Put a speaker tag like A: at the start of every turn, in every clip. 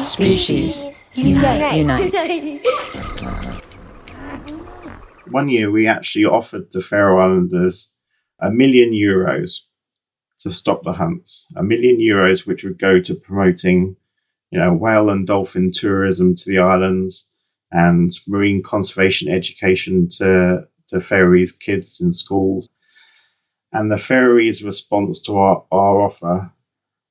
A: Species. Unite.
B: One year we actually offered the Faroe Islanders €1 million to stop the hunts. €1 million which would go to promoting, whale and dolphin tourism to the islands and marine conservation education to Faroese kids in schools. And the Faroese response to our offer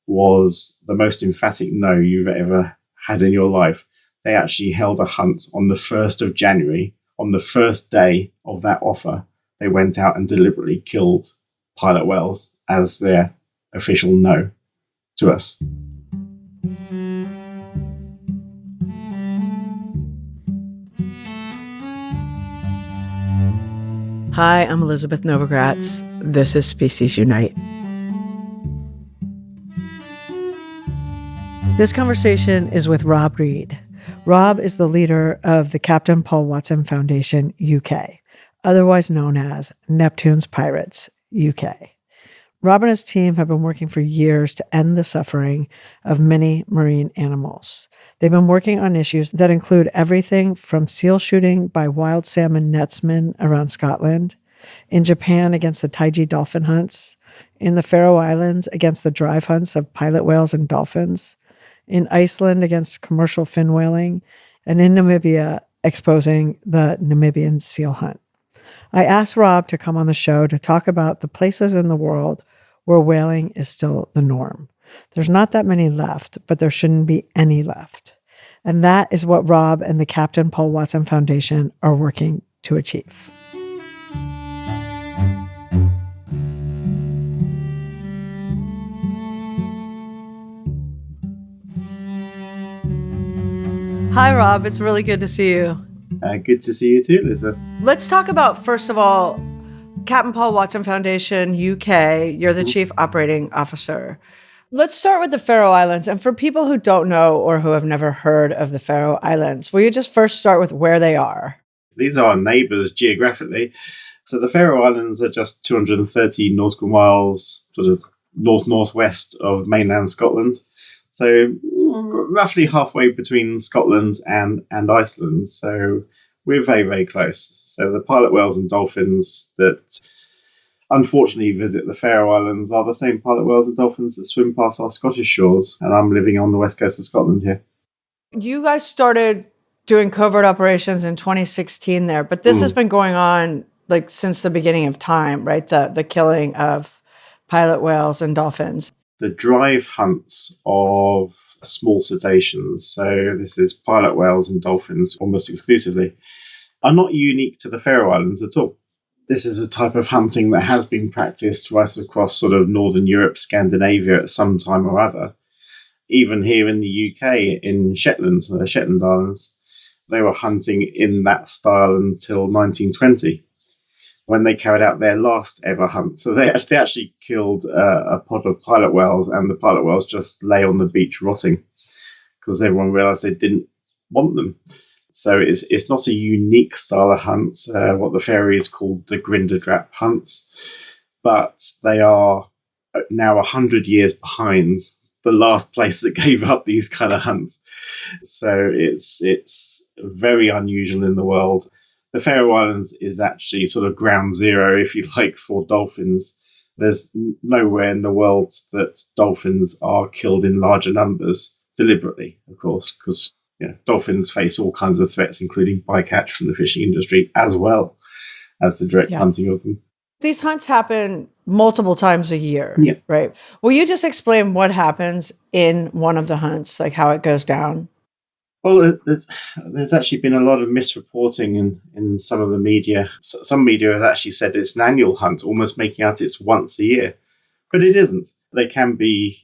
B: was the most emphatic no you've ever had in your life. They actually held a hunt on the 1st of January. On the first day of that offer, they went out and deliberately killed pilot whales as their official no to us.
C: Hi, I'm Elizabeth Novogratz. This is Species Unite. This conversation is with Rob Reed. Rob is the leader of the Captain Paul Watson Foundation UK, otherwise known as Neptune's Pirates UK. Rob and his team have been working for years to end the suffering of many marine animals. They've been working on issues that include everything from seal shooting by wild salmon netsmen around Scotland, in Japan against the Taiji dolphin hunts, in the Faroe Islands against the drive hunts of pilot whales and dolphins, in Iceland against commercial fin whaling, and in Namibia exposing the Namibian seal hunt. I asked Rob to come on the show to talk about the places in the world where whaling is still the norm. There's not that many left, but there shouldn't be any left. And that is what Rob and the Captain Paul Watson Foundation are working to achieve. Hi, Rob. It's really good to see you.
B: Good to see you too, Elizabeth.
C: Let's talk about, first of all, Captain Paul Watson Foundation UK. You're the Chief Operating Officer. Let's start with the Faroe Islands. And for people who don't know or who have never heard of the Faroe Islands, will you just first start with where they are?
B: These are neighbours geographically. So the Faroe Islands are just 230 nautical miles, sort of north-northwest of mainland Scotland. So roughly halfway between Scotland and Iceland. So we're very, very close. So the pilot whales and dolphins that unfortunately visit the Faroe Islands are the same pilot whales and dolphins that swim past our Scottish shores. And I'm living on the west coast of Scotland here.
C: You guys started doing covert operations in 2016 there, but this has been going on since the beginning of time, right? The killing of pilot whales and dolphins.
B: The drive hunts of small cetaceans, so this is pilot whales and dolphins almost exclusively, are not unique to the Faroe Islands at all. This is a type of hunting that has been practiced right across sort of Northern Europe, Scandinavia at some time or other. Even here in the UK, in Shetland, the Shetland Islands, they were hunting in that style until 1920. When they carried out their last ever hunt. So they actually killed a pod of pilot whales, and the pilot whales just lay on the beach rotting because everyone realised they didn't want them. So it's not a unique style of hunt, what the Faroese called the Grindadrap hunts, but they are now 100 years behind the last place that gave up these kind of hunts. So it's very unusual in the world. The Faroe Islands is actually sort of ground zero, if you like, for dolphins. There's nowhere in the world that dolphins are killed in larger numbers, deliberately, of course, because dolphins face all kinds of threats, including bycatch from the fishing industry, as well as the direct hunting of them.
C: These hunts happen multiple times a year, right? Will you just explain what happens in one of the hunts, like how it goes down?
B: Well, there's actually been a lot of misreporting in some of the media. Some media has actually said it's an annual hunt, almost making out it's once a year. But it isn't. There can be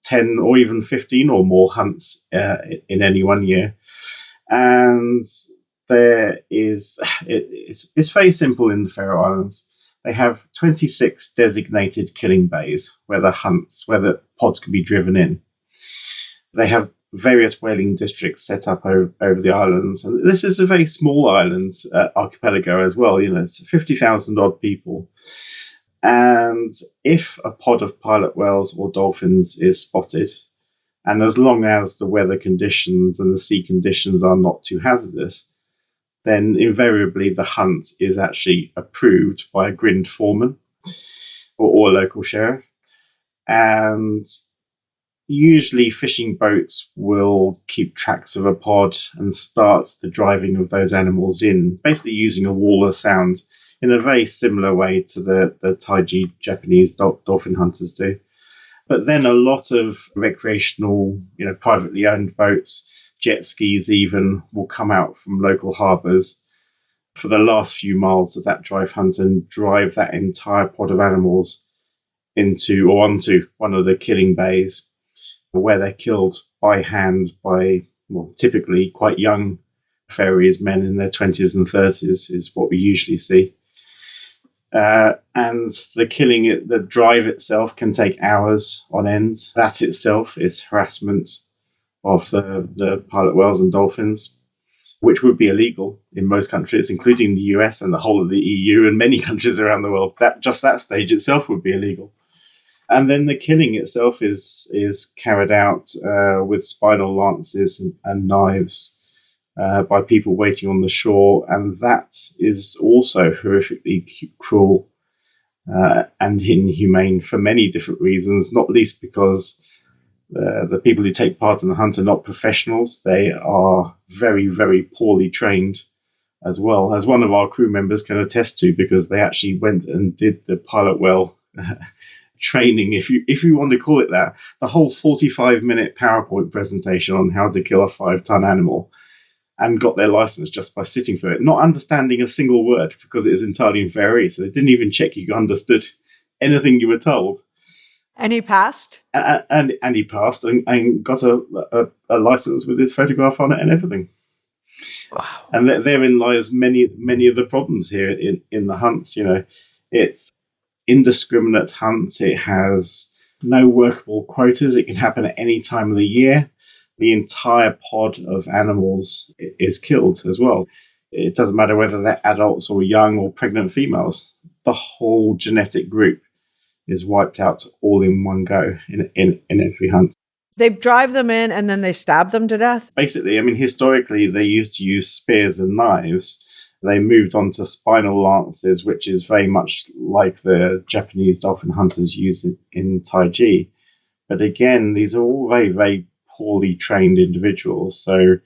B: 10 or even 15 or more hunts in any one year. And it's very simple in the Faroe Islands. They have 26 designated killing bays where the pods can be driven in. They have various whaling districts set up over the islands. And this is a very small island archipelago as well. It's 50,000 odd people. And if a pod of pilot whales or dolphins is spotted, and as long as the weather conditions and the sea conditions are not too hazardous, then invariably the hunt is actually approved by a grind foreman or a local sheriff. And usually fishing boats will keep tracks of a pod and start the driving of those animals in, basically using a wall of sound in a very similar way to the Taiji Japanese dolphin hunters do. But then a lot of recreational, privately owned boats, jet skis even, will come out from local harbours for the last few miles of that drive hunt and drive that entire pod of animals into or onto one of the killing bays, where they're killed by hand by, typically quite young Faroese men in their 20s and 30s is what we usually see. And the drive itself can take hours on end. That itself is harassment of the pilot whales and dolphins, which would be illegal in most countries, including the US and the whole of the EU and many countries around the world. That stage itself would be illegal. And then the killing itself is carried out with spinal lances and knives by people waiting on the shore, and that is also horrifically cruel and inhumane for many different reasons, not least because the people who take part in the hunt are not professionals. They are very, very poorly trained as well, as one of our crew members can attest to, because they actually went and did the pilot whale training, if you want to call it that, the whole 45-minute PowerPoint presentation on how to kill a 5-ton animal, and got their license just by sitting through it, not understanding a single word because it is entirely in Faroese. So they didn't even check you understood anything you were told.
C: And he passed?
B: And he passed and got a license with his photograph on it and everything.
C: Wow.
B: And therein lies many of the problems here in the hunts. It's indiscriminate hunts. It has no workable quotas. It can happen at any time of the year. The entire pod of animals is killed as well. It doesn't matter whether they're adults or young or pregnant females. The whole genetic group is wiped out all in one go in every hunt.
C: They drive them in and then they stab them to death?
B: Basically, historically, they used to use spears and knives. They moved on to spinal lances, which is very much like the Japanese dolphin hunters use in Taiji. But again, these are all very, very poorly trained individuals. So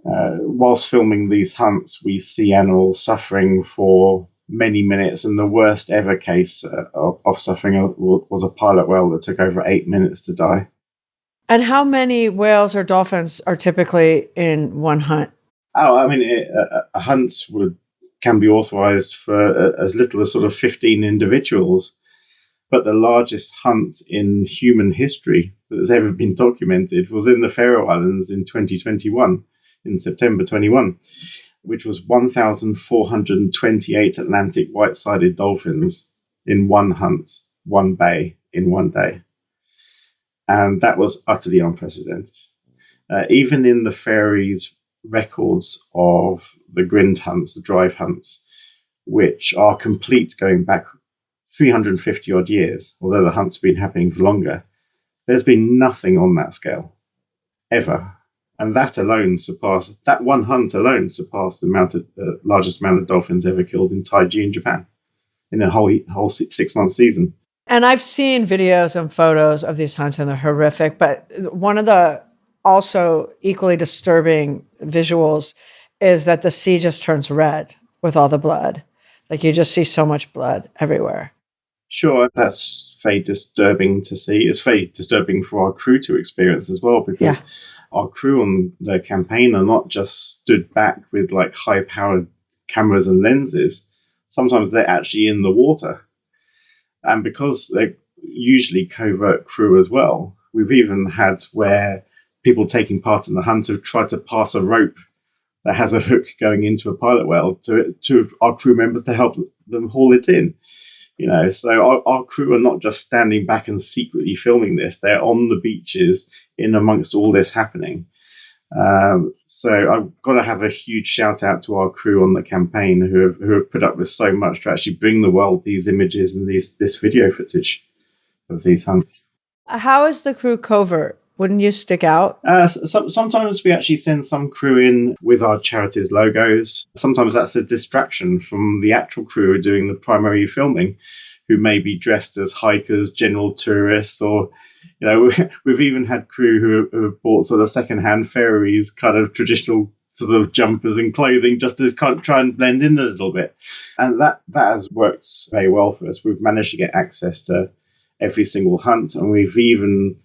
B: whilst filming these hunts, we see animals suffering for many minutes, and the worst ever case of suffering was a pilot whale that took over 8 minutes to die.
C: And how many whales or dolphins are typically in one hunt?
B: A hunt can be authorized for as little as sort of 15 individuals. But the largest hunt in human history that has ever been documented was in the Faroe Islands in 2021, in September 21, which was 1,428 Atlantic white-sided dolphins in one hunt, one bay, in one day. And that was utterly unprecedented. Even in the Faroese records of the grind hunts, the drive hunts, which are complete going back 350 odd years, although the hunt's been happening for longer, there's been nothing on that scale ever. And that one hunt alone surpassed the largest amount of dolphins ever killed in Taiji in Japan in a whole 6-month season.
C: And I've seen videos and photos of these hunts, and they're horrific. But one of the also equally disturbing visuals is that the sea just turns red with all the blood. Like, you just see so much blood everywhere.
B: Sure, that's very disturbing to see. It's very disturbing for our crew to experience as well, because our crew on the campaign are not just stood back with like high-powered cameras and lenses. Sometimes they're actually in the water. And because they're usually covert crew as well, we've even had where people taking part in the hunt have tried to pass a rope that has a hook going into a pilot whale to our crew members to help them haul it in. So our crew are not just standing back and secretly filming this. They're on the beaches in amongst all this happening. So I've got to have a huge shout out to our crew on the campaign who have put up with so much to actually bring the world these images and this video footage of these hunts.
C: How is the crew covert? Wouldn't you stick out?
B: Sometimes we actually send some crew in with our charity's logos. Sometimes that's a distraction from the actual crew who are doing the primary filming, who may be dressed as hikers, general tourists, or, we've even had crew who have bought sort of second-hand Faroese kind of traditional sort of jumpers and clothing just to kind of try and blend in a little bit. And that has worked very well for us. We've managed to get access to every single hunt, and we've even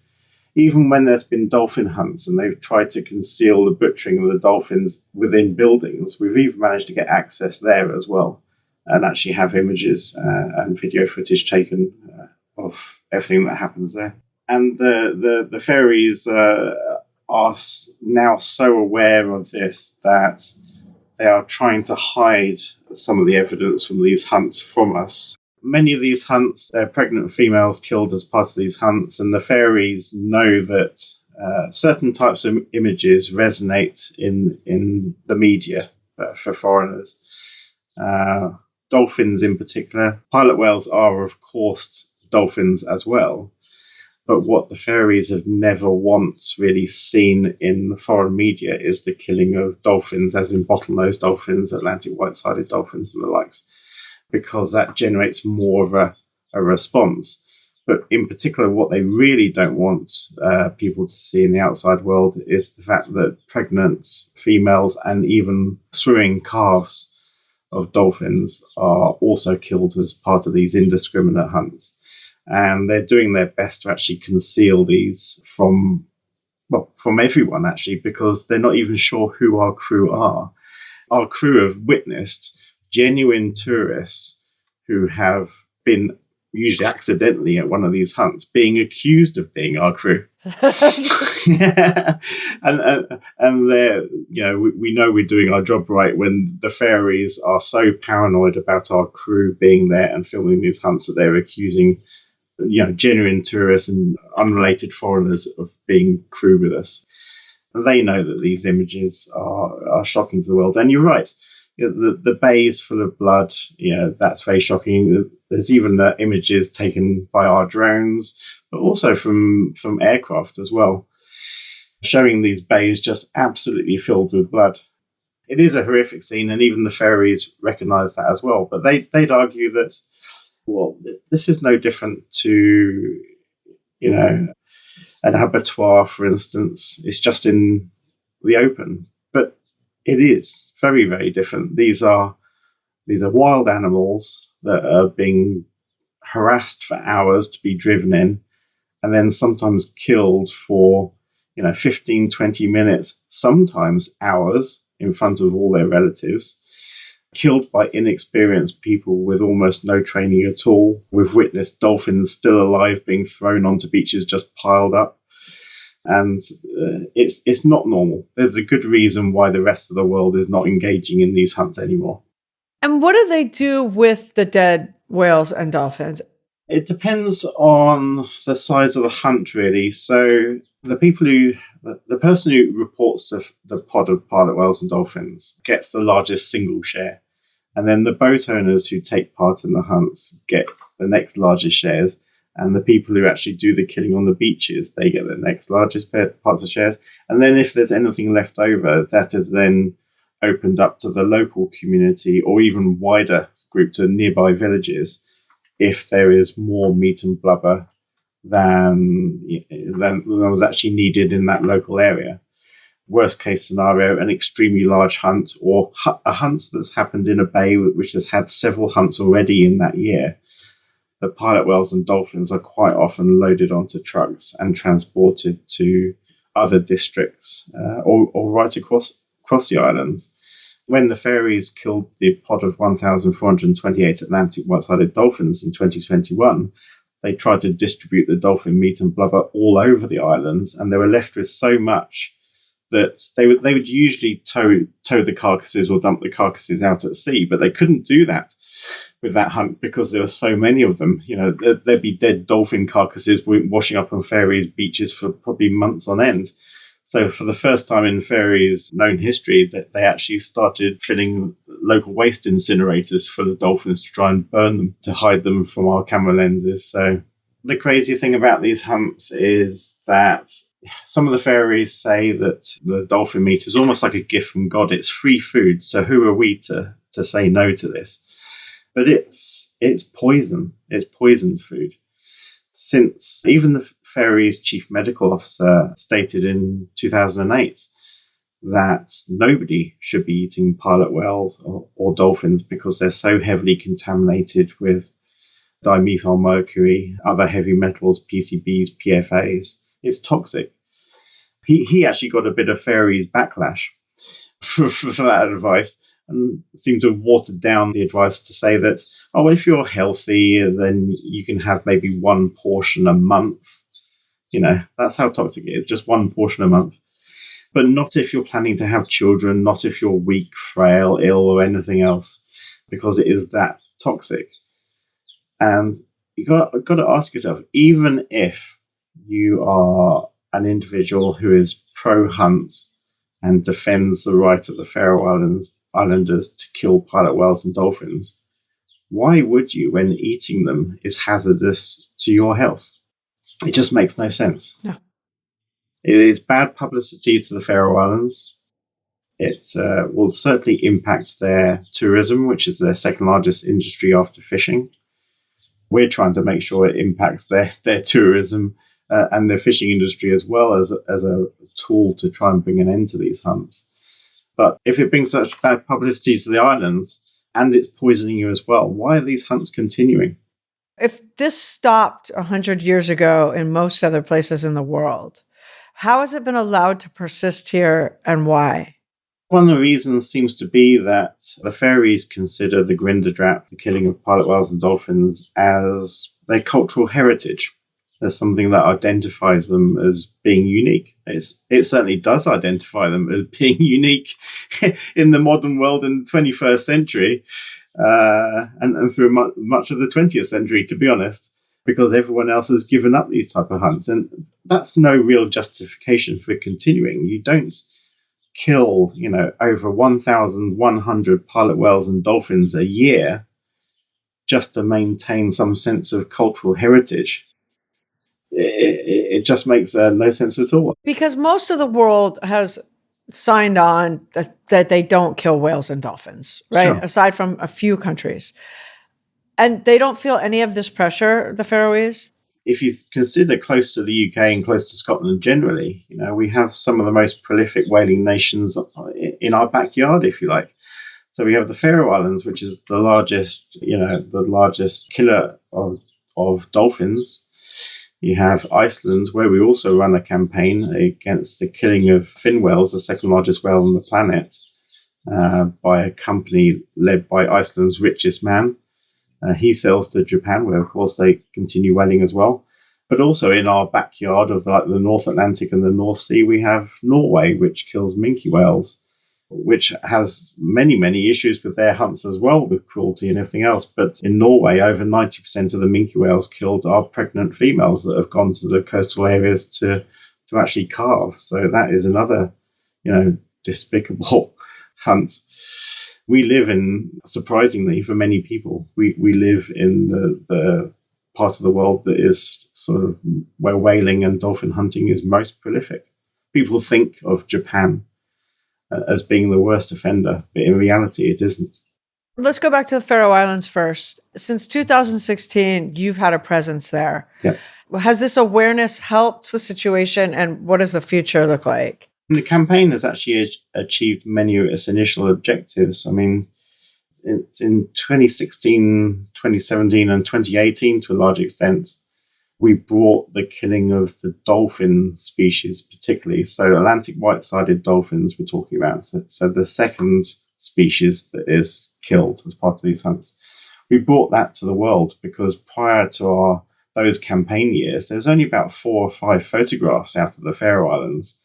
B: when there's been dolphin hunts and they've tried to conceal the butchering of the dolphins within buildings, we've even managed to get access there as well and actually have images and video footage taken of everything that happens there. And the Faroese are now so aware of this that they are trying to hide some of the evidence from these hunts from us. Many of these hunts, they're pregnant females killed as part of these hunts, and the Faroese know that certain types of images resonate in the media for foreigners. Dolphins in particular. Pilot whales are, of course, dolphins as well. But what the Faroese have never once really seen in the foreign media is the killing of dolphins, as in bottlenose dolphins, Atlantic white-sided dolphins and the likes, because that generates more of a response. But in particular, what they really don't want people to see in the outside world is the fact that pregnant females and even swimming calves of dolphins are also killed as part of these indiscriminate hunts. And they're doing their best to actually conceal these from everyone, actually, because they're not even sure who our crew are. Our crew have witnessed genuine tourists who have been usually accidentally at one of these hunts being accused of being our crew. and they're, we know we're doing our job right when the Faroese are so paranoid about our crew being there and filming these hunts that they're accusing genuine tourists and unrelated foreigners of being crew with us. And they know that these images are shocking to the world. And you're right. The bay is full of blood. That's very shocking. There's even images taken by our drones, but also from aircraft as well, showing these bays just absolutely filled with blood. It is a horrific scene, and even the Faroese recognise that as well. But they'd argue that, well, this is no different to, an abattoir, for instance. It's just in the open. But it is very, very different. These are wild animals that are being harassed for hours to be driven in and then sometimes killed for 15, 20 minutes, sometimes hours in front of all their relatives, killed by inexperienced people with almost no training at all. We've witnessed dolphins still alive being thrown onto beaches just piled up. And it's not normal. There's a good reason why the rest of the world is not engaging in these hunts anymore.
C: And what do they do with the dead whales and dolphins?
B: It depends on the size of the hunt, really. So the person who reports the pod of pilot whales and dolphins gets the largest single share. And then the boat owners who take part in the hunts get the next largest shares. And the people who actually do the killing on the beaches, they get the next largest parts of shares. And then if there's anything left over, that is then opened up to the local community or even wider group to nearby villages if there is more meat and blubber than was actually needed in that local area. Worst case scenario, an extremely large hunt or a hunt that's happened in a bay which has had several hunts already in that year. The pilot whales and dolphins are quite often loaded onto trucks and transported to other districts or right across the islands. When the Faroese killed the pod of 1,428 Atlantic white-sided dolphins in 2021, they tried to distribute the dolphin meat and blubber all over the islands, and they were left with so much that they would usually tow the carcasses or dump the carcasses out at sea, but they couldn't do that with that hunt because there were so many of them. There'd be dead dolphin carcasses washing up on Faroese beaches for probably months on end. So for the first time in Faroese known history, that they actually started filling local waste incinerators full of dolphins to try and burn them, to hide them from our camera lenses. So the crazy thing about these hunts is that some of the Faroese say that the dolphin meat is almost like a gift from God. It's free food. So who are we to say no to this? But it's poison. It's poisoned food. Since even the Faroese chief medical officer stated in 2008 that nobody should be eating pilot whales or dolphins because they're so heavily contaminated with dimethyl mercury, other heavy metals, PCBs, PFAs. It's toxic. He actually got a bit of Faroese backlash for that advice, and seemed to have watered down the advice to say that, oh, if you're healthy, then you can have maybe one portion a month. That's how toxic it is, just one portion a month. But not if you're planning to have children, not if you're weak, frail, ill, or anything else, because it is that toxic. And you got to ask yourself, even if you are an individual who is pro-hunt and defends the right of the Faroe Islanders to kill pilot whales and dolphins, why would you when eating them is hazardous to your health? It just makes no sense.
C: No.
B: It is bad publicity to the Faroe Islands. It will certainly impact their tourism, which is their second largest industry after fishing. We're trying to make sure it impacts their tourism and their fishing industry as well as a tool to try and bring an end to these hunts. But if it brings such bad publicity to the islands and it's poisoning you as well, why are these hunts continuing?
C: If this stopped 100 years ago in most other places in the world, how has it been allowed to persist here and why?
B: One of the reasons seems to be that the Faroese consider the Grindadrap, the killing of pilot whales and dolphins, as their cultural heritage. There's something that identifies them as being unique. It certainly does identify them as being unique in the modern world in the 21st century and through much of the 20th century, to be honest, because everyone else has given up these type of hunts. And that's no real justification for continuing. You don't kill, over 1,100 pilot whales and dolphins a year just to maintain some sense of cultural heritage. It just makes no sense at all.
C: Because most of the world has signed on that they don't kill whales and dolphins, right?
B: Sure.
C: Aside from a few countries. And they don't feel any of this pressure, the Faroese?
B: If you consider close to the UK and close to Scotland generally, we have some of the most prolific whaling nations in our backyard, if you like. So we have the Faroe Islands, which is the largest killer of dolphins. You have Iceland, where we also run a campaign against the killing of fin whales, the second largest whale on the planet, by a company led by Iceland's richest man. He sells to Japan, where, of course, they continue whaling as well. But also in our backyard of the North Atlantic and the North Sea, we have Norway, which kills minke whales, which has many, many issues with their hunts as well, with cruelty and everything else. But in Norway, over 90% of the minke whales killed are pregnant females that have gone to the coastal areas to actually calve. So that is another, despicable hunt. We live in, surprisingly for many people, we live in the part of the world that is sort of where whaling and dolphin hunting is most prolific. People think of Japan as being the worst offender, but in reality, it isn't.
C: Let's go back to the Faroe Islands first. Since 2016, you've had a presence there.
B: Yeah.
C: Has this awareness helped the situation, and what does the future look like?
B: The campaign has actually achieved many of its initial objectives. I mean, it's in 2016, 2017, and 2018, to a large extent, we brought the killing of the dolphin species particularly. So Atlantic white-sided dolphins we're talking about. So the second species that is killed as part of these hunts. We brought that to the world because prior to those campaign years, there was only about 4 or 5 photographs out of the Faroe Islands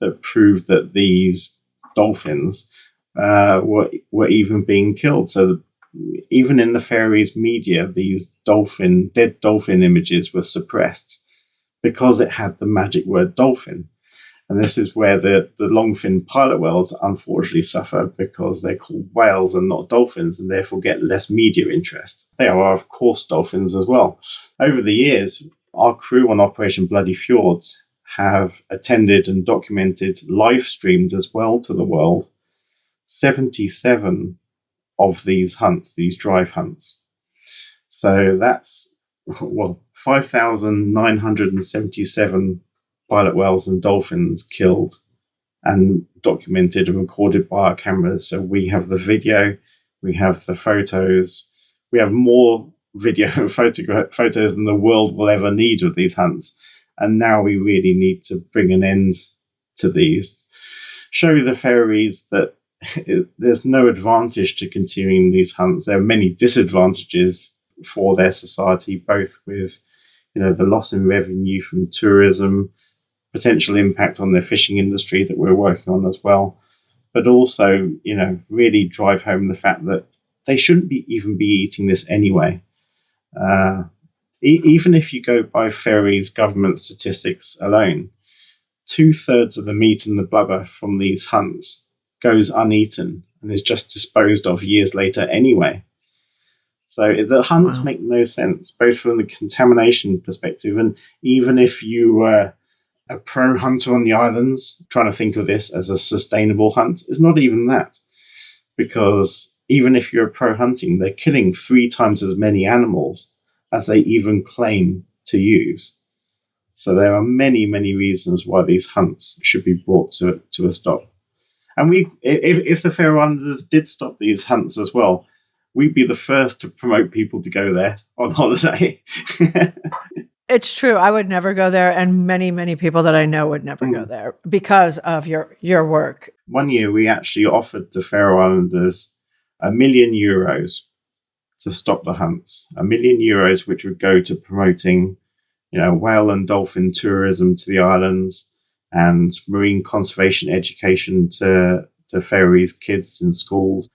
B: that proved that these dolphins were even being killed. So even in the Faroese media, these dead dolphin images were suppressed because it had the magic word dolphin. And this is where the longfin pilot whales unfortunately suffer, because they're called whales and not dolphins, and therefore get less media interest. They are, of course, dolphins as well. Over the years, our crew on Operation Bloody Fjords have attended and documented, live streamed as well to the world, 77 of these hunts, these drive hunts. So that's, 5,977 pilot whales and dolphins killed and documented and recorded by our cameras. So we have the video, we have the photos, we have more video and photos than the world will ever need of these hunts. And now we really need to bring an end to these. Show the Faroese that there's no advantage to continuing these hunts. There are many disadvantages for their society, both with the loss in revenue from tourism, potential impact on the fishing industry that we're working on as well, but also really drive home the fact that they shouldn't even be eating this anyway. Even if you go by Faroese government statistics alone, 2/3 of the meat and the blubber from these hunts goes uneaten and is just disposed of years later anyway. So the hunts make no sense, both from the contamination perspective, and even if you were a pro hunter on the islands, trying to think of this as a sustainable hunt, it's not even that. Because even if you're pro hunting, they're killing 3 times as many animals as they even claim to use. So there are many, many reasons why these hunts should be brought to a stop. And if the Faroe Islanders did stop these hunts as well, we'd be the first to promote people to go there on holiday.
C: It's true. I would never go there, and many, many people that I know would never go there because of your work.
B: One year we actually offered the Faroe Islanders €1 million to stop the hunts. €1 million, which would go to promoting, whale and dolphin tourism to the islands and marine conservation education to Faroese kids in schools.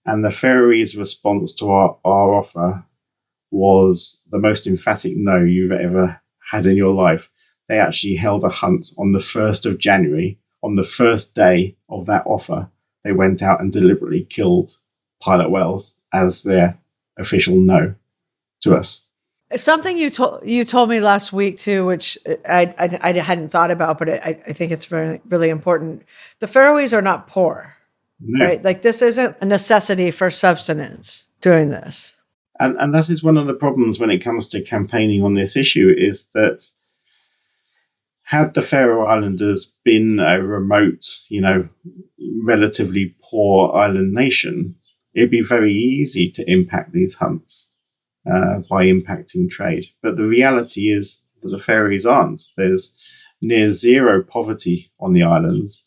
B: And the Faroese response to our offer was the most emphatic no you've ever had in your life. They actually held a hunt on the 1st of January. On the first day of that offer, they went out and deliberately killed pilot whales as their official no to us.
C: Something you told me last week too, which I hadn't thought about, but I think it's very, really important. The Faroese are not poor, right? Like this isn't a necessity for subsistence doing this.
B: And that is one of the problems when it comes to campaigning on this issue, is that had the Faroe Islanders been a remote, relatively poor island nation, it'd be very easy to impact these hunts by impacting trade. But the reality is that the Faroes aren't. There's near zero poverty on the islands.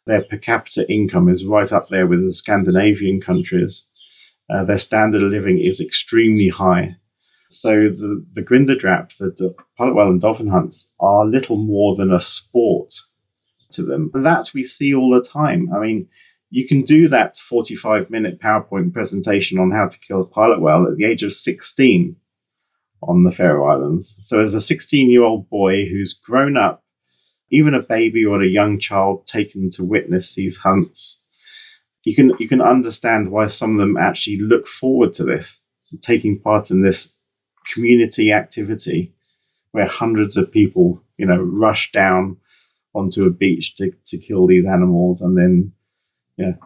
B: Their per capita income is right up there with the Scandinavian countries. Their standard of living is extremely high. So the Grindadrap, the pilot whale and dolphin hunts, are little more than a sport to them. And that we see all the time. I mean, you can do that 45-minute PowerPoint presentation on how to kill a pilot whale at the age of 16 on the Faroe Islands. So as a 16-year-old boy who's grown up, even a baby or a young child taken to witness these hunts, you can understand why some of them actually look forward to this, taking part in this community activity where hundreds of people, rush down onto a beach to kill these animals and then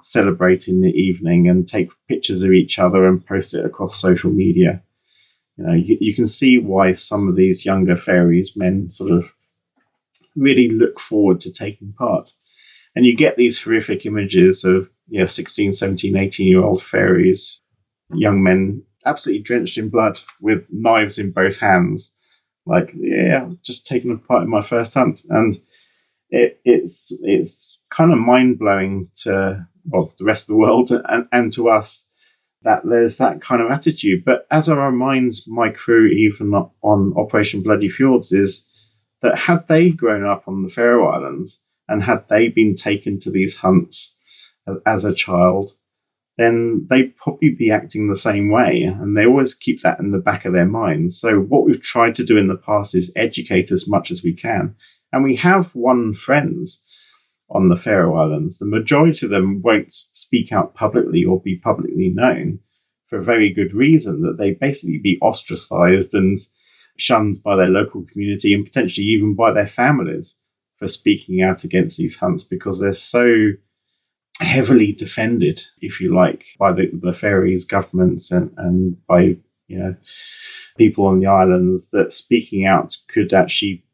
B: celebrate in the evening and take pictures of each other and post it across social media. You can see why some of these younger Faroese men sort of really look forward to taking part. And you get these horrific images of 16, 17, 18-year-old Faroese young men absolutely drenched in blood with knives in both hands. Like, I've just taken part in my first hunt. And it's kind of mind-blowing to the rest of the world and to us that there's that kind of attitude. But as I remind my crew, even on Operation Bloody Fjords, is that had they grown up on the Faroe Islands and had they been taken to these hunts as a child, then they'd probably be acting the same way. And they always keep that in the back of their minds. So what we've tried to do in the past is educate as much as we can And we have won friends on the Faroe Islands. The majority of them won't speak out publicly or be publicly known for a very good reason, that they basically be ostracized and shunned by their local community and potentially even by their families for speaking out against these hunts, because they're so heavily defended, if you like, by the Faroese governments and by people on the islands, that speaking out could actually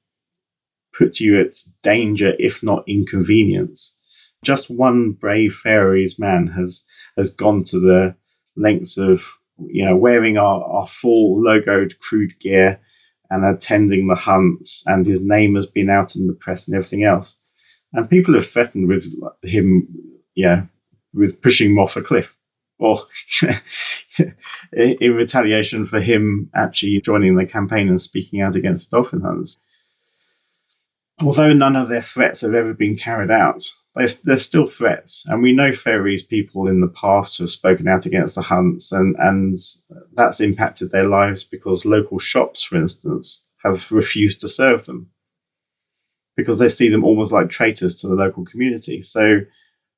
B: put you at danger, if not inconvenience. Just one brave Faroese man has gone to the lengths of wearing our full logoed crude gear and attending the hunts, and his name has been out in the press and everything else. And people have threatened with him, with pushing him off a cliff, or in retaliation for him actually joining the campaign and speaking out against dolphin hunts. Although none of their threats have ever been carried out, they're still threats. And we know Faroese people in the past have spoken out against the hunts, and that's impacted their lives, because local shops, for instance, have refused to serve them because they see them almost like traitors to the local community. So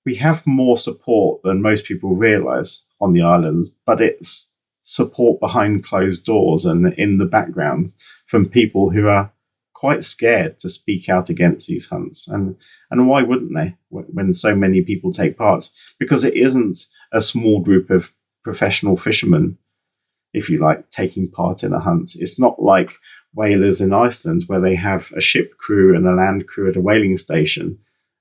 B: we have more support than most people realize on the islands, but it's support behind closed doors and in the background from people who are quite scared to speak out against these hunts. And why wouldn't they, when so many people take part? Because it isn't a small group of professional fishermen, if you like, taking part in a hunt. It's not like whalers in Iceland, where they have a ship crew and a land crew at a whaling station,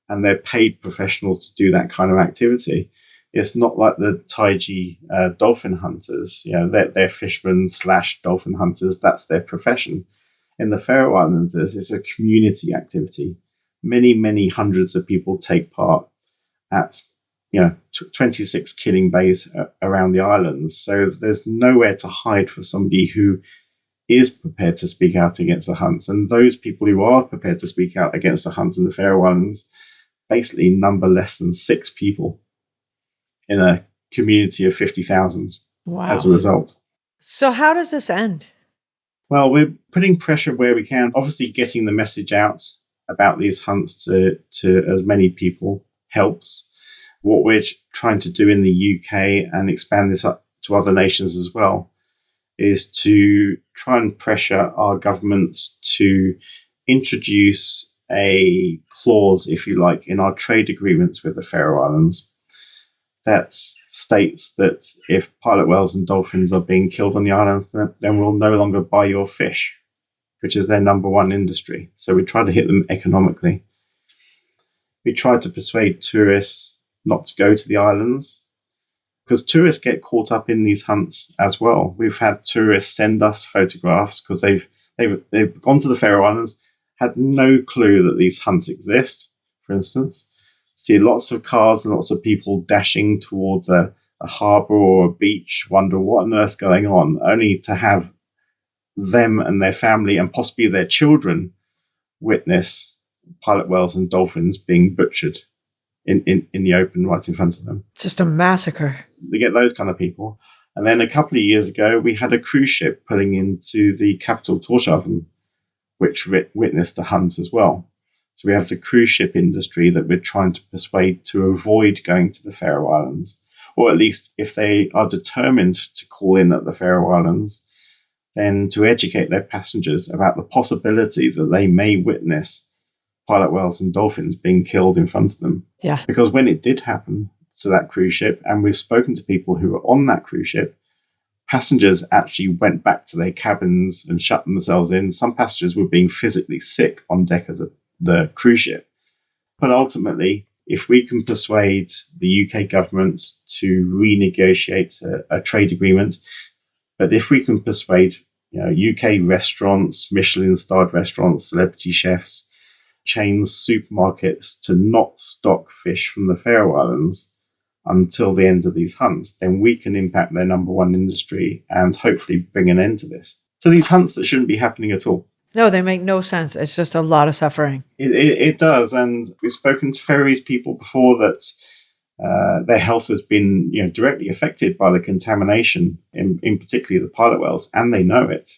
B: and they're paid professionals to do that kind of activity. It's not like the Taiji dolphin hunters. They're fishermen / dolphin hunters. That's their profession. In the Faroe Islands, it's a community activity. Many, many hundreds of people take part at 26 killing bays around the islands. So there's nowhere to hide for somebody who is prepared to speak out against the hunts. And those people who are prepared to speak out against the hunts in the Faroe Islands basically number less than 6 people in a community of 50,000 as a result.
C: So how does this end?
B: Well, we're putting pressure where we can, obviously getting the message out about these hunts to as many people helps. What we're trying to do in the UK, and expand this up to other nations as well, is to try and pressure our governments to introduce a clause, if you like, in our trade agreements with the Faroe Islands that states that if pilot whales and dolphins are being killed on the islands, then we'll no longer buy your fish, which is their number one industry. So we try to hit them economically. We try to persuade tourists not to go to the islands, because tourists get caught up in these hunts as well. We've had tourists send us photographs because they've gone to the Faroe Islands, had no clue that these hunts exist, for instance. See lots of cars and lots of people dashing towards a harbour or a beach, wonder what on earth's going on, only to have them and their family and possibly their children witness pilot whales and dolphins being butchered in the open right in front of them.
C: Just a massacre.
B: They get those kind of people. And then a couple of years ago, we had a cruise ship pulling into the capital, Tórshavn, which witnessed a hunt as well. So we have the cruise ship industry that we're trying to persuade to avoid going to the Faroe Islands, or at least if they are determined to call in at the Faroe Islands, then to educate their passengers about the possibility that they may witness pilot whales and dolphins being killed in front of them.
C: Yeah.
B: Because when it did happen to that cruise ship, and we've spoken to people who were on that cruise ship, passengers actually went back to their cabins and shut themselves in. Some passengers were being physically sick on deck of the cruise ship. But ultimately, if we can persuade the UK government to renegotiate a trade agreement, but if we can persuade UK restaurants, Michelin-starred restaurants, celebrity chefs, chains, supermarkets to not stock fish from the Faroe Islands until the end of these hunts, then we can impact their number one industry and hopefully bring an end to this. So these hunts that shouldn't be happening at all.
C: No, they make no sense. It's just a lot of suffering.
B: It does. And we've spoken to Faroese people before that their health has been directly affected by the contamination, in particularly the pilot whales, and they know it.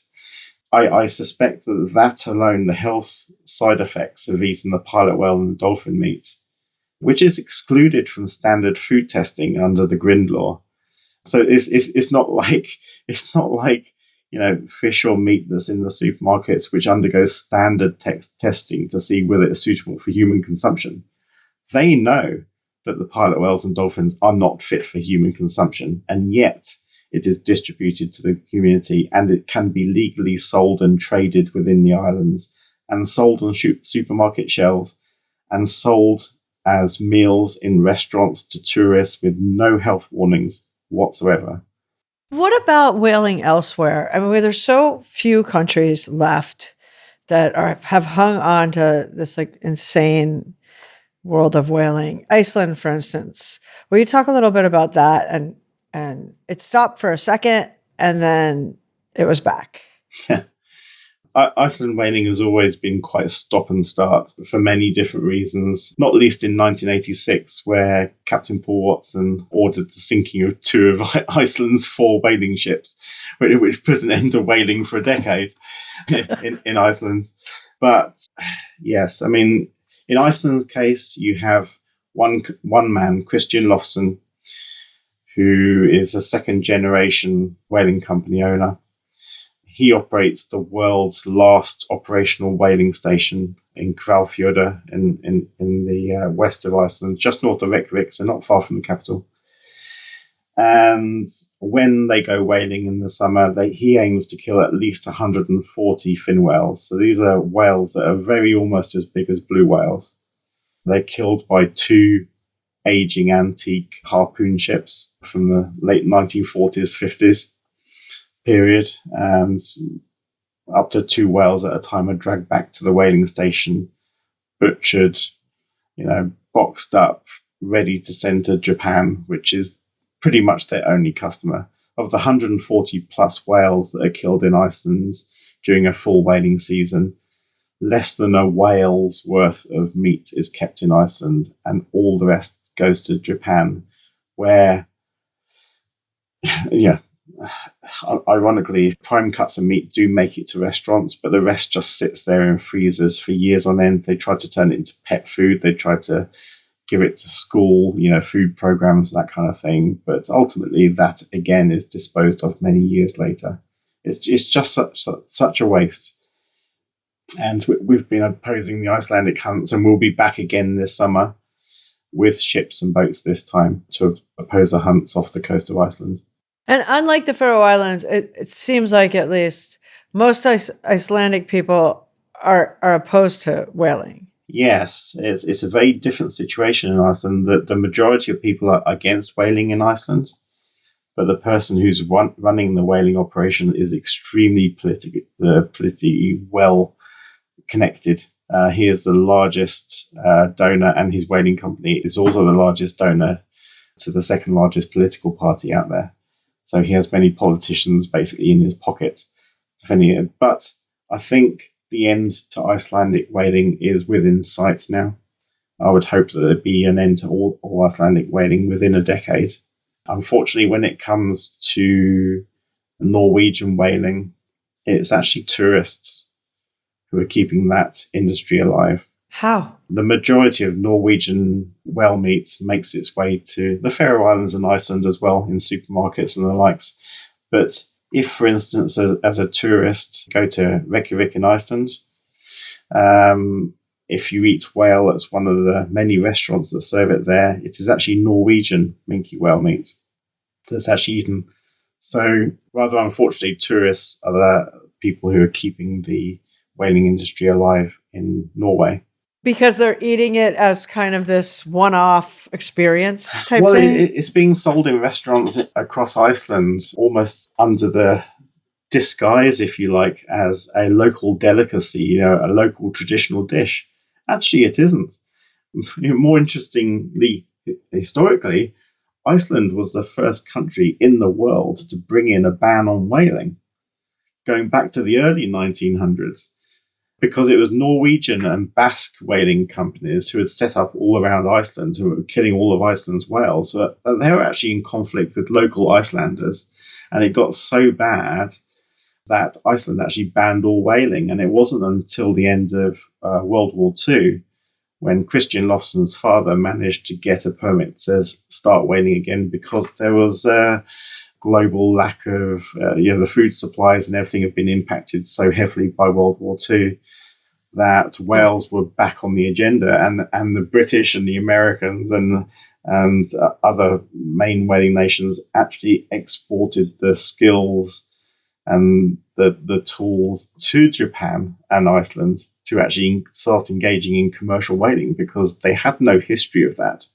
B: I suspect that alone, the health side effects of eating the pilot whale and the dolphin meat, which is excluded from standard food testing under the Grind law. So it's not like fish or meat that's in the supermarkets which undergoes standard testing to see whether it's suitable for human consumption. They know that the pilot whales and dolphins are not fit for human consumption, and yet it is distributed to the community, and it can be legally sold and traded within the islands, and sold on supermarket shelves, and sold as meals in restaurants to tourists with no health warnings whatsoever.
C: What about whaling elsewhere? I mean, there's so few countries left that have hung on to this like insane world of whaling. Iceland, for instance. Will you talk a little bit about that? And it stopped for a second, and then it was back.
B: Iceland whaling has always been quite a stop and start for many different reasons, not least in 1986, where Captain Paul Watson ordered the sinking of 2 of Iceland's 4 whaling ships, which put an end to whaling for a decade in Iceland. But yes, I mean, in Iceland's case, you have one man, Christian Lofsson, who is a second-generation whaling company owner. He operates the world's last operational whaling station in Hvalfjörður in the west of Iceland, just north of Reykjavik, so not far from the capital. And when they go whaling in the summer, he aims to kill at least 140 fin whales. So these are whales that are almost as big as blue whales. They're killed by 2 aging antique harpoon ships from the late 1940s, 50s. period, and up to 2 whales at a time are dragged back to the whaling station, butchered, boxed up, ready to send to Japan, which is pretty much their only customer. Of the 140 plus whales that are killed in Iceland during a full whaling season, less than a whale's worth of meat is kept in Iceland, and all the rest goes to Japan, where, ironically, prime cuts of meat do make it to restaurants, but the rest just sits there in freezers for years on end. They try to turn it into pet food. They try to give it to school, food programs, that kind of thing. But ultimately, that again is disposed of many years later. It's just such a waste. And we've been opposing the Icelandic hunts, and we'll be back again this summer with ships and boats this time to oppose the hunts off the coast of Iceland.
C: And unlike the Faroe Islands, it seems like at least most Icelandic people are opposed to whaling.
B: Yes, it's a very different situation in Iceland. The majority of people are against whaling in Iceland, but the person who's running the whaling operation is extremely politically well connected. He is the largest donor, and his whaling company is also the largest donor to the second largest political party out there. So he has many politicians basically in his pocket defending it. But I think the end to Icelandic whaling is within sight now. I would hope that there'd be an end to all Icelandic whaling within a decade. Unfortunately, when it comes to Norwegian whaling, it's actually tourists who are keeping that industry alive.
C: How?
B: The majority of Norwegian whale meat makes its way to the Faroe Islands and Iceland as well in supermarkets and the likes. But if, for instance, as a tourist, go to Reykjavik in Iceland, if you eat whale at one of the many restaurants that serve it there, it is actually Norwegian minke whale meat that's actually eaten. So rather unfortunately, tourists are the people who are keeping the whaling industry alive in Norway.
C: Because they're eating it as kind of this one-off experience type thing?
B: Well, it's being sold in restaurants across Iceland almost under the disguise, if you like, as a local delicacy, a local traditional dish. Actually, it isn't. More interestingly, historically, Iceland was the first country in the world to bring in a ban on whaling, going back to the early 1900s. Because it was Norwegian and Basque whaling companies who had set up all around Iceland, who were killing all of Iceland's whales. So they were actually in conflict with local Icelanders. And it got so bad that Iceland actually banned all whaling. And it wasn't until the end of World War II when Christian Lofson's father managed to get a permit to start whaling again, because there was a global lack of, the food supplies and everything had been impacted so heavily by World War II that whales were back on the agenda, and the British and the Americans and other main whaling nations actually exported the skills and the tools to Japan and Iceland to actually start engaging in commercial whaling, because they had no history of that.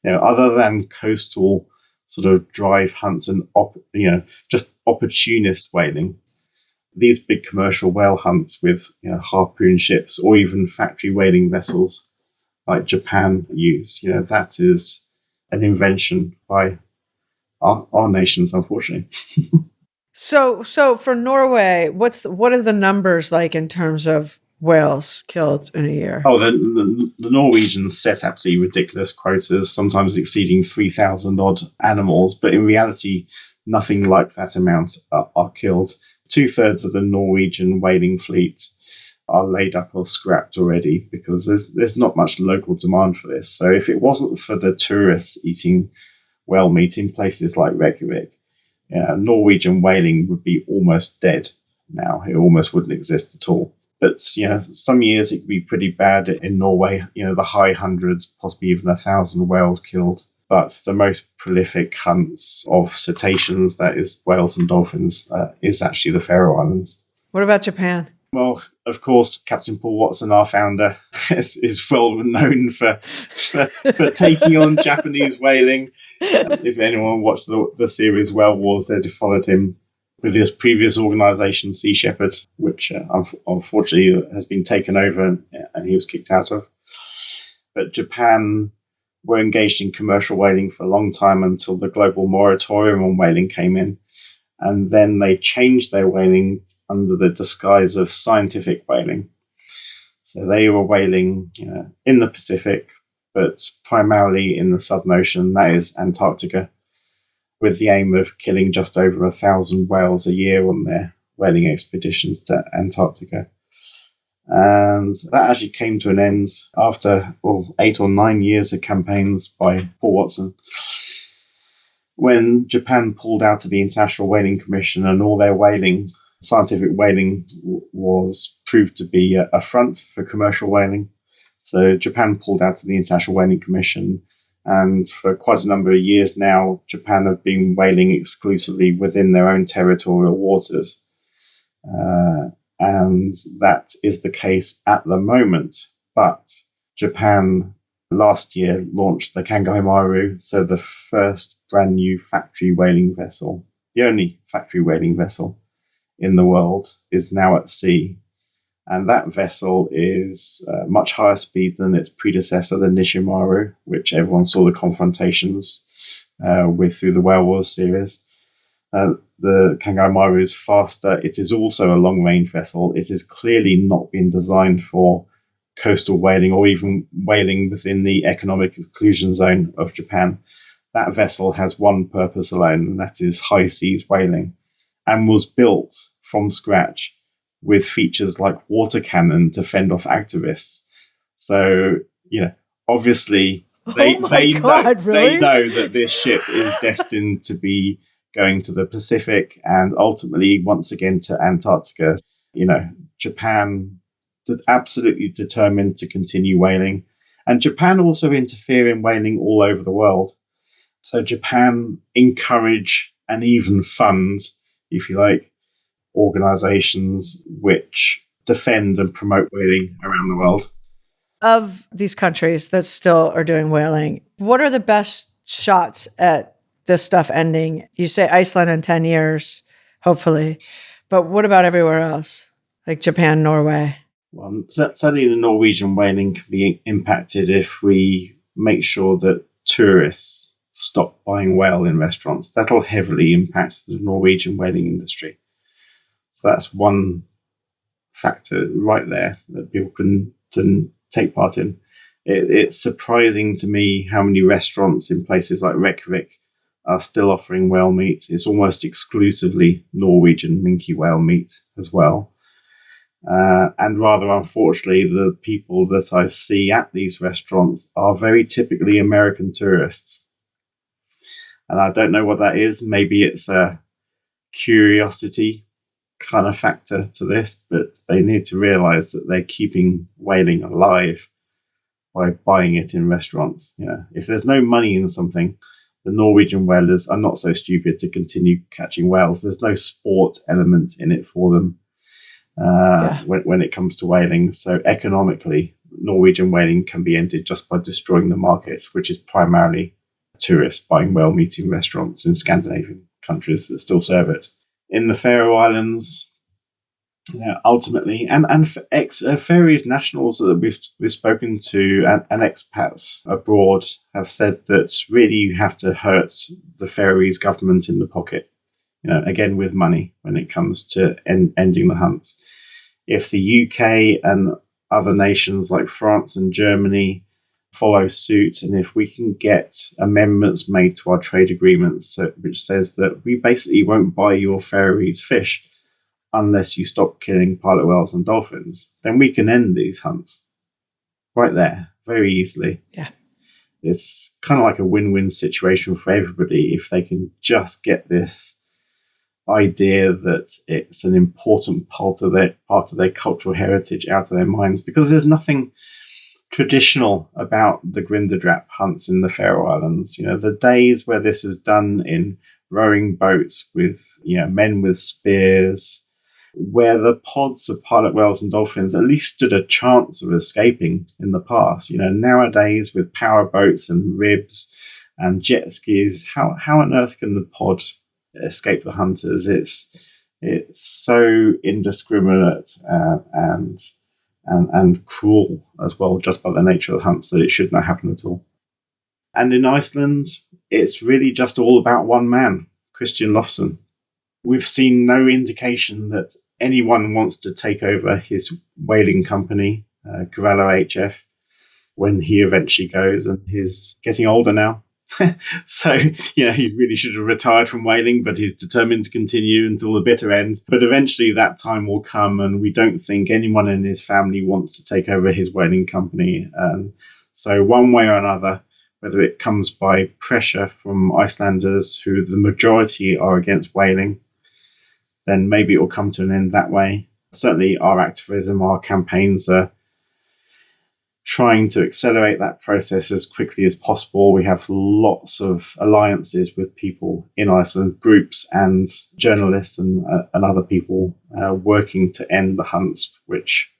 B: Other than coastal sort of drive hunts and just opportunist whaling, these big commercial whale hunts with harpoon ships or even factory whaling vessels like Japan use, that is an invention by our nations, unfortunately.
C: So for Norway, what are the numbers like in terms of whales killed in a year?
B: Oh, the Norwegians set absolutely ridiculous quotas, sometimes exceeding 3,000 odd animals, but in reality, nothing like that amount are killed. 2/3 of the Norwegian whaling fleet are laid up or scrapped already, because there's not much local demand for this. So if it wasn't for the tourists eating whale meat in places like Reykjavik, Norwegian whaling would be almost dead now. It almost wouldn't exist at all. But some years it could be pretty bad in Norway. The high hundreds, possibly even 1,000 whales killed. But the most prolific hunts of cetaceans, that is whales and dolphins, is actually the Faroe Islands.
C: What about Japan?
B: Well, of course, Captain Paul Watson, our founder, is well known for taking on Japanese whaling. If anyone watched the series Whale Wars, they'd have followed him with his previous organisation, Sea Shepherd, which unfortunately has been taken over and he was kicked out of. But Japan were engaged in commercial whaling for a long time until the global moratorium on whaling came in. And then they changed their whaling under the disguise of scientific whaling. So they were whaling in the Pacific, but primarily in the Southern Ocean, that is Antarctica, with the aim of killing just over 1,000 whales a year on their whaling expeditions to Antarctica. And that actually came to an end after 8 or 9 years of campaigns by Paul Watson, when Japan pulled out of the International Whaling Commission, and all their scientific whaling was proved to be a front for commercial whaling. So Japan pulled out of the International Whaling Commission, and for quite a number of years now, Japan have been whaling exclusively within their own territorial waters. And that is the case at the moment. But Japan last year launched the Kangai Maru, so the first brand new factory whaling vessel, the only factory whaling vessel in the world, is now at sea. And that vessel is much higher speed than its predecessor, the Nishimaru, which everyone saw the confrontations with through the Whale Wars series. The Kangai Maru is faster. It is also a long-range vessel. It is clearly not been designed for coastal whaling or even whaling within the economic exclusion zone of Japan. That vessel has one purpose alone, and that is high seas whaling, and was built from scratch with features like water cannon to fend off activists. So, obviously they know that this ship is destined to be going to the Pacific and ultimately once again to Antarctica. Japan absolutely determined to continue whaling, and Japan also interfere in whaling all over the world. So Japan encourage and even fund, if you like, organizations which defend and promote whaling around the world.
C: Of these countries that still are doing whaling, what are the best shots at this stuff ending? You say Iceland in 10 years, hopefully, but what about everywhere else, like Japan, Norway?
B: Well, certainly the Norwegian whaling can be impacted if we make sure that tourists stop buying whale in restaurants. That'll heavily impact the Norwegian whaling industry. So that's one factor right there that people can take part in. It's surprising to me how many restaurants in places like Reykjavik are still offering whale meat. It's almost exclusively Norwegian minke whale meat as well. And rather unfortunately, the people that I see at these restaurants are very typically American tourists. And I don't know what that is. Maybe it's a curiosity kind of factor to this, but they need to realize that they're keeping whaling alive by buying it in restaurants. If there's no money in something, the Norwegian whalers are not so stupid to continue catching whales. There's no sport element in it for them when it comes to whaling. So economically, Norwegian whaling can be ended just by destroying the market, which is primarily tourists buying whale meat in restaurants in Scandinavian countries that still serve it. In the Faroe Islands, ultimately, and Faroese nationals that we've spoken to and expats abroad have said that really you have to hurt the Faroese government in the pocket, again with money when it comes to ending the hunts. If the UK and other nations like France and Germany follow suit, and if we can get amendments made to our trade agreements which says that we basically won't buy your Faroese fish unless you stop killing pilot whales and dolphins, then we can end these hunts right there very easily.
C: Yeah.
B: It's kind of like a win-win situation for everybody if they can just get this idea that it's an important part of their cultural heritage out of their minds, because there's nothing traditional about the Grindadrap hunts in the Faroe Islands. The days where this is done in rowing boats with men with spears, where the pods of pilot whales and dolphins at least stood a chance of escaping in the past. Nowadays with power boats and ribs and jet skis, how on earth can the pod escape the hunters? It's so indiscriminate and cruel as well, just by the nature of the hunts, that it should not happen at all. And in Iceland, it's really just all about one man, Christian Lofsson. We've seen no indication that anyone wants to take over his whaling company, Corello HF, when he eventually goes, and he's getting older now. So, he really should have retired from whaling, but he's determined to continue until the bitter end. But eventually that time will come, and we don't think anyone in his family wants to take over his whaling company. So one way or another, whether it comes by pressure from Icelanders, who the majority are against whaling, then maybe it will come to an end that way. Certainly our activism, our campaigns are trying to accelerate that process as quickly as possible. We have lots of alliances with people in Iceland, groups and journalists and other people working to end the hunts, which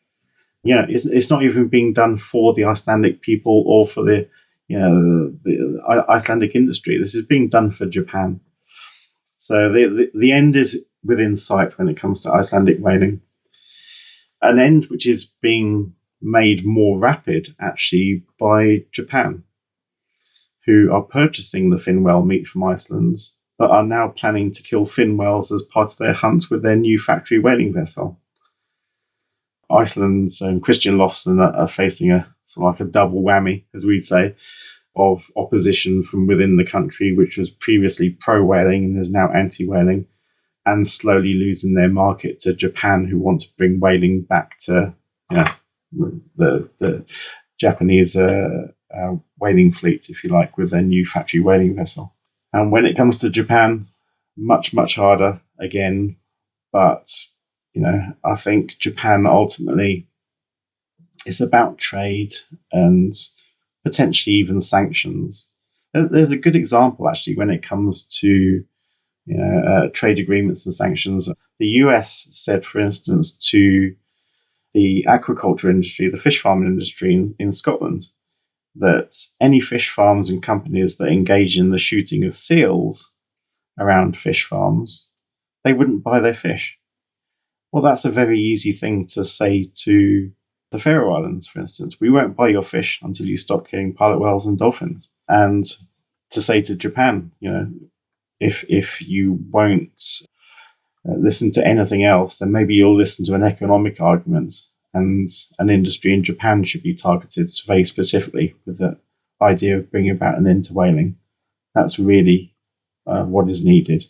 B: it's not even being done for the Icelandic people or for the Icelandic industry. This is being done for Japan. So the end is within sight when it comes to Icelandic whaling. An end which is being made more rapid actually by Japan, who are purchasing the fin whale meat from Iceland, but are now planning to kill fin whales as part of their hunt with their new factory whaling vessel. Iceland's Christian Lofsson are facing a sort of like a double whammy, as we'd say, of opposition from within the country, which was previously pro-whaling and is now anti-whaling, and slowly losing their market to Japan, who want to bring whaling back to the Japanese whaling fleet, if you like, with their new factory whaling vessel. And when it comes to Japan, much, much harder again. But, I think Japan ultimately is about trade and potentially even sanctions. There's a good example, actually, when it comes to trade agreements and sanctions. The US said, for instance, to the aquaculture industry, the fish farming industry in Scotland, that any fish farms and companies that engage in the shooting of seals around fish farms, they wouldn't buy their fish. Well, that's a very easy thing to say to the Faroe Islands, for instance. We won't buy your fish until you stop killing pilot whales and dolphins. And to say to Japan, if you won't listen to anything else, then maybe you'll listen to an economic argument, and an industry in Japan should be targeted very specifically with the idea of bringing about an end to whaling. That's really what is needed.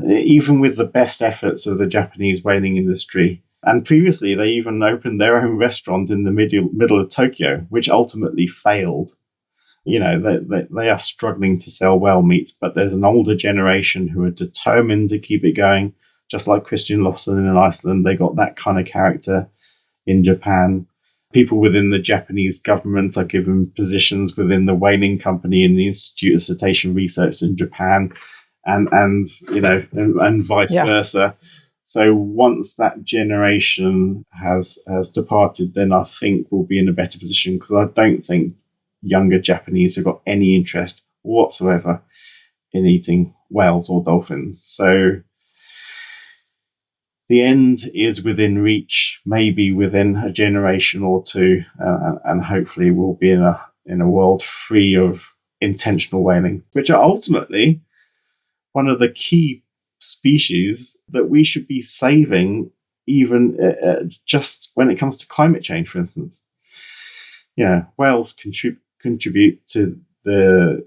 B: Even with the best efforts of the Japanese whaling industry, and previously they even opened their own restaurant in the middle of Tokyo, which ultimately failed. They are struggling to sell whale meat, but there's an older generation who are determined to keep it going, just like Christian Lawson in Iceland. They got that kind of character in Japan. People within the Japanese government are given positions within the whaling company and the Institute of Cetacean Research in Japan, and vice versa. So once that generation has departed, then I think we'll be in a better position, because I don't think younger Japanese have got any interest whatsoever in eating whales or dolphins. So the end is within reach, maybe within a generation or two, and hopefully we'll be in a world free of intentional whaling, which are ultimately one of the key species that we should be saving, even just when it comes to climate change, for instance. Whales contribute to the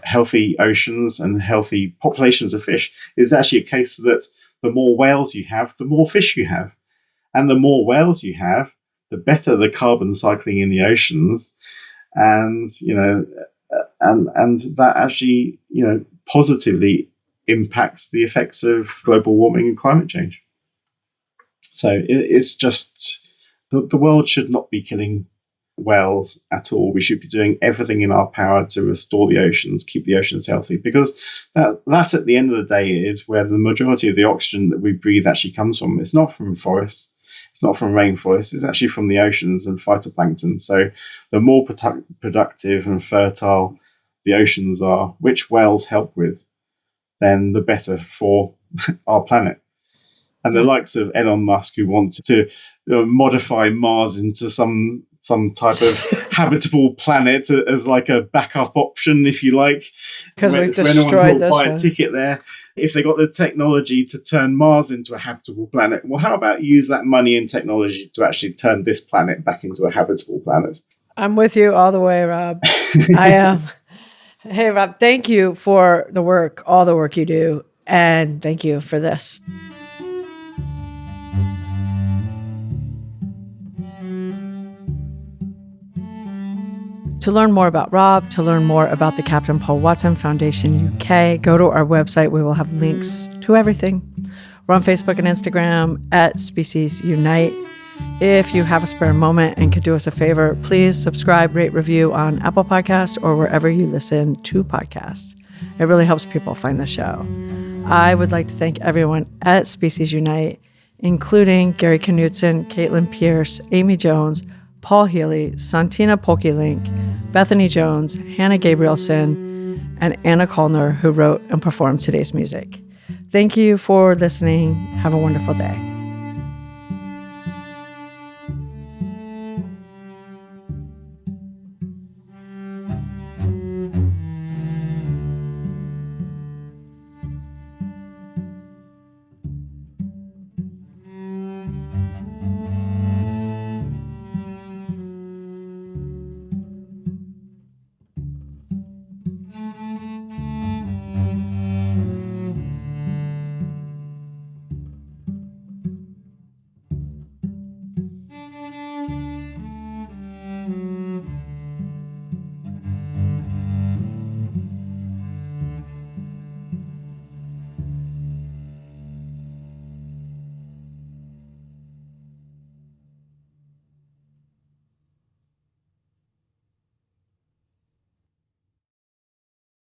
B: healthy oceans and healthy populations of fish. It's actually a case that the more whales you have, the more fish you have, and the more whales you have, the better the carbon cycling in the oceans, and that actually positively impacts the effects of global warming and climate change. So it's just the world should not be killing whales at all. We should be doing everything in our power to restore the oceans, keep the oceans healthy, because that at the end of the day is where the majority of the oxygen that we breathe actually comes from. It's not from forests, it's not from rainforests, it's actually from the oceans and phytoplankton. So the more productive and fertile the oceans are, which whales help with, then the better for our planet. And the likes of Elon Musk, who wants to modify Mars into some type of habitable planet as like a backup option, if you like.
C: Because we've destroyed this
B: buy
C: one.
B: a ticket there. If they got the technology to turn Mars into a habitable planet, well, how about use that money and technology to actually turn this planet back into a habitable planet?
C: I'm with you all the way, Rob. I am. Hey, Rob, thank you for all the work you do, and thank you for this. To learn more about Rob, to learn more about the Captain Paul Watson Foundation UK, go to our website. We will have links to everything. We're on Facebook and Instagram at Species Unite. If you have a spare moment and could do us a favor, please subscribe, rate, review on Apple Podcasts or wherever you listen to podcasts. It really helps people find the show. I would like to thank everyone at Species Unite, including Gary Knutson, Caitlin Pierce, Amy Jones, Paul Healy, Santina Polkilink, Bethany Jones, Hannah Gabrielson, and Anna Kalner, who wrote and performed today's music. Thank you for listening. Have a wonderful day.